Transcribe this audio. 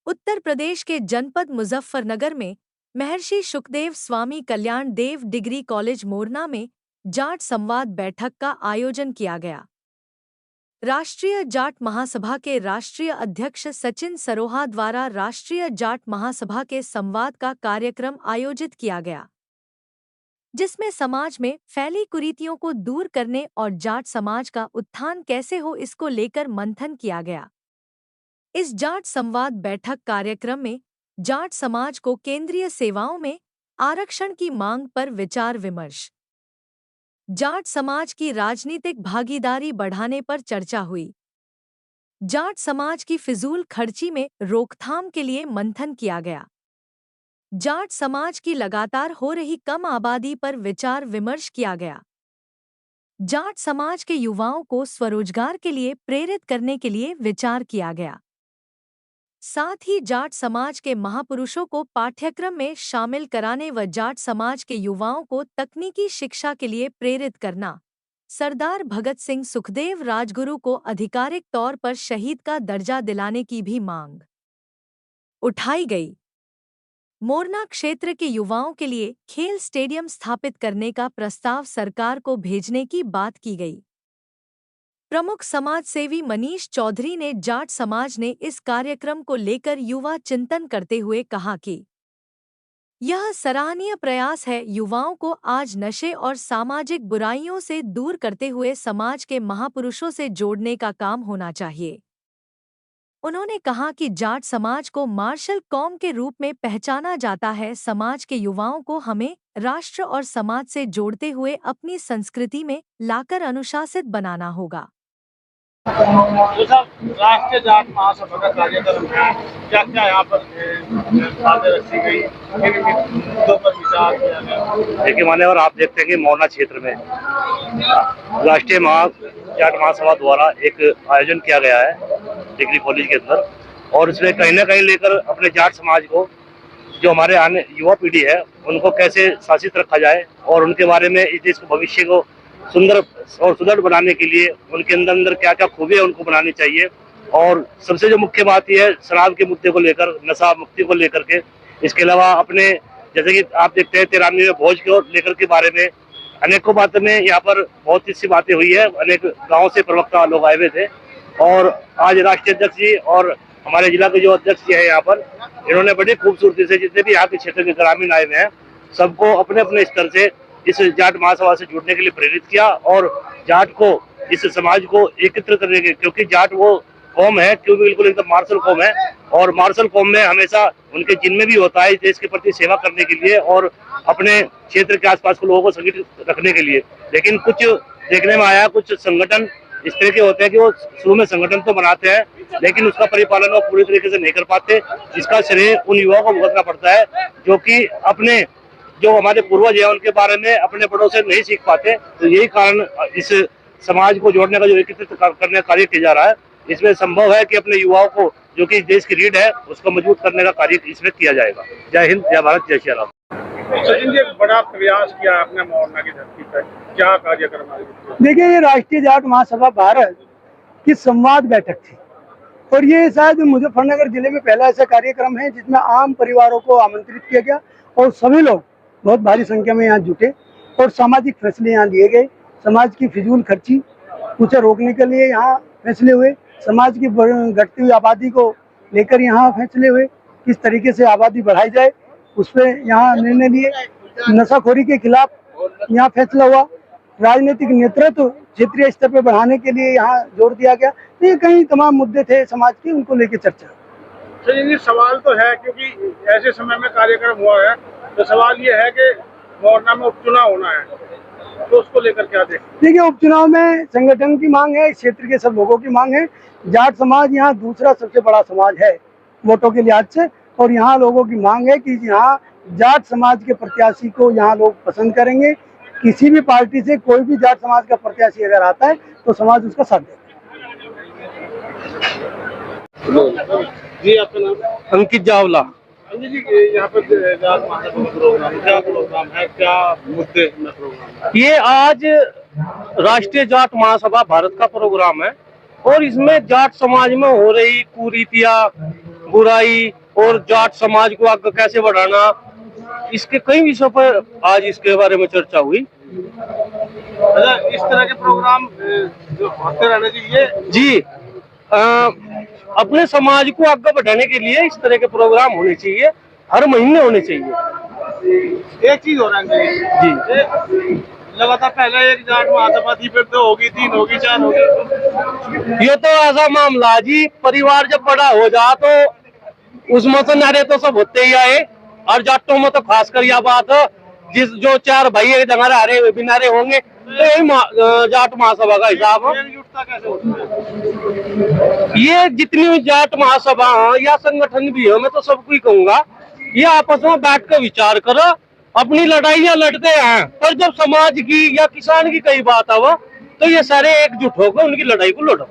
उत्तर प्रदेश के जनपद मुजफ्फरनगर में महर्षि सुखदेव स्वामी कल्याण देव डिग्री कॉलेज मोरना में जाट संवाद बैठक का आयोजन किया गया। राष्ट्रीय जाट महासभा के राष्ट्रीय अध्यक्ष सचिन सरोहा द्वारा राष्ट्रीय जाट महासभा के संवाद का कार्यक्रम आयोजित किया गया, जिसमें समाज में फैली कुरीतियों को दूर करने और जाट समाज का उत्थान कैसे हो इसको लेकर मंथन किया गया। इस जाट संवाद बैठक कार्यक्रम में जाट समाज को केंद्रीय सेवाओं में आरक्षण की मांग पर विचार विमर्श, जाट समाज की राजनीतिक भागीदारी बढ़ाने पर चर्चा हुई, जाट समाज की फिजूल खर्ची में रोकथाम के लिए मंथन किया गया, जाट समाज की लगातार हो रही कम आबादी पर विचार विमर्श किया गया, जाट समाज के युवाओं को स्वरोजगार के लिए प्रेरित करने के लिए विचार किया गया। साथ ही जाट समाज के महापुरुषों को पाठ्यक्रम में शामिल कराने व जाट समाज के युवाओं को तकनीकी शिक्षा के लिए प्रेरित करना, सरदार भगत सिंह सुखदेव राजगुरु को आधिकारिक तौर पर शहीद का दर्जा दिलाने की भी मांग उठाई गई। मोरना क्षेत्र के युवाओं के लिए खेल स्टेडियम स्थापित करने का प्रस्ताव सरकार को भेजने की बात की गई। प्रमुख समाजसेवी मनीष चौधरी ने जाट समाज ने इस कार्यक्रम को लेकर युवा चिंतन करते हुए कहा कि यह सराहनीय प्रयास है। युवाओं को आज नशे और सामाजिक बुराइयों से दूर करते हुए समाज के महापुरुषों से जोड़ने का काम होना चाहिए। उन्होंने कहा कि जाट समाज को मार्शल कौम के रूप में पहचाना जाता है। समाज के युवाओं को हमें राष्ट्र और समाज से जोड़ते हुए अपनी संस्कृति में लाकर अनुशासित बनाना होगा। तो सर, राष्ट्रीय जाट महासभा का कार्यक्रम है, क्या क्या यहाँ पर बातें रखी गई, किन मुद्दों पर विचार किया गया? देखिए मान्यवर, आप देखते हैं कि मोरना क्षेत्र में राष्ट्रीय जाट महासभा द्वारा एक आयोजन किया गया है डिग्री कॉलेज के अंदर, और इसमें कहीं ना कहीं लेकर अपने जाट समाज को, जो हमारे आने युवा पीढ़ी है, उनको कैसे शासित रखा जाए और उनके बारे में इस देश के भविष्य को सुंदर और सुदृढ़ बनाने के लिए उनके अंदर क्या क्या खूबियां उनको बनानी चाहिए। और सबसे जो मुख्य बात यह है, शराब के मुद्दे को लेकर, नशा मुक्ति को लेकर के, इसके अलावा अपने जैसे कि आप देखते हैं 93वें भोज को लेकर के बारे में अनेकों बातों में यहाँ पर बहुत सी बातें हुई है। अनेक गाँव से प्रवक्ता लोग आए हुए थे और आज राष्ट्रीय अध्यक्ष जी और हमारे जिला के जो अध्यक्ष जी है यहाँ पर, इन्होंने बड़ी खूबसूरती से जितने भी यहाँ के क्षेत्र के ग्रामीण आए हुए हैं सबको अपने अपने स्तर से इस जाट महासभा से जुड़ने के लिए प्रेरित किया और जाट को, इस समाज को एकत्रित करने के, क्योंकि जाट वो कौम है क्योंकि बिल्कुल एकदम मार्शल कौम है और मार्शल कौम में हमेशा उनके जिनमें भी होता है देश के प्रति सेवा करने के लिए और अपने क्षेत्र के आसपास के लोगों को संगठित रखने के लिए। लेकिन कुछ देखने में आया, कुछ संगठन इस तरह के होते हैं कि वो शुरू में संगठन तो बनाते हैं लेकिन उसका परिपालन वो पूरी तरीके से नहीं कर पाते, जिसका श्रेय उन युवाओं को भुगतना पड़ता है जो कि अपने जो हमारे पूर्वज है उनके बारे में अपने बड़ों से नहीं सीख पाते। तो यही कारण इस समाज को जोड़ने का जो एकत्रित करने का कार्य किया जा रहा है, इसमें संभव है कि अपने युवाओं को, जो कि देश की रीढ़ है, उसको मजबूत करने का कार्य इसमें किया जाएगा। जय हिंद, जय भारत, जय श्री राम। सचिन जी, एक बड़ा प्रयास किया आपने मोरना की धरती पर, क्या कार्यक्रम है? देखिए, ये राष्ट्रीय जाट महासभा भारत की संवाद बैठक थी और ये शायद मुजफ्फरनगर जिले में पहला ऐसा कार्यक्रम है जिसमें आम परिवारों को आमंत्रित किया गया और सभी लोग बहुत भारी संख्या में यहाँ जुटे और सामाजिक फैसले यहाँ लिए गए। समाज की फिजूल खर्ची उसे रोकने के लिए यहाँ फैसले हुए, समाज की घटती हुई आबादी को लेकर यहाँ फैसले हुए, किस तरीके से आबादी बढ़ाई जाए उस पर यहाँ निर्णय लिए। नशाखोरी के खिलाफ यहाँ फैसला हुआ, राजनीतिक नेतृत्व क्षेत्रीय स्तर पर बढ़ाने के लिए यहाँ जोर दिया गया। तो ये कई तमाम मुद्दे थे समाज के, उनको लेकर चर्चा। सचिन जी, सवाल तो है क्योंकि ऐसे समय में कार्यक्रम हुआ है, तो सवाल ये है कि मोरना में उपचुनाव होना है, तो उसको लेकर क्या देखिए? उपचुनाव में संगठन की मांग है, इस क्षेत्र के सब लोगों की मांग है। जाट समाज यहाँ दूसरा सबसे बड़ा समाज है वोटों के लिहाज से और यहाँ लोगों की मांग है कि यहाँ जाट समाज के प्रत्याशी को यहाँ लोग पसंद करेंगे। किसी भी पार्टी से कोई भी जाट समाज का प्रत्याशी अगर आता है तो समाज उसका साथ देगा। जी, आपका नाम? अंकित जावला। जी, यहाँ पर जाट महासभा प्रोग्राम, क्या प्रोग्राम है, क्या मुद्दे में प्रोग्राम है? ये आज राष्ट्रीय जाट महासभा भारत का प्रोग्राम है और इसमें जाट समाज में हो रही कुरीतियां, बुराई और जाट समाज को आगे कैसे बढ़ाना, इसके कई विषयों पर आज इसके बारे में चर्चा हुई। अच्छा, इस तरह के प्रोग्राम जो होते रहने चाहिए। जी, अपने समाज को आगे बढ़ाने के लिए इस तरह के प्रोग्राम होने चाहिए, हर महीने होने चाहिए। एक चीज हो रहा है जी, लगातार पहले एक जाट महासभा थी, फिर 2 होगी, 3 होगी, 4 होगी। ये तो ऐसा मामला जी, परिवार जब बड़ा हो जा तो उसमें तो नारे तो सब होते ही आए, और जाटों में तो खासकर यह बात है, जो 4 भाई एक जगह रह रहे वे भी नारे होंगे, तो यही जाट महासभा का हिसाब है। एकजुटता कैसे होती है? ये जितनी भी जाट महासभा या संगठन भी है, मैं तो सबको ही कहूंगा, ये आपस में बैठ कर विचार करो। अपनी लड़ाइयां लड़ते हैं, पर जब समाज की या किसान की कई बात आवा तो ये सारे एकजुट होकर उनकी लड़ाई को लड़ो।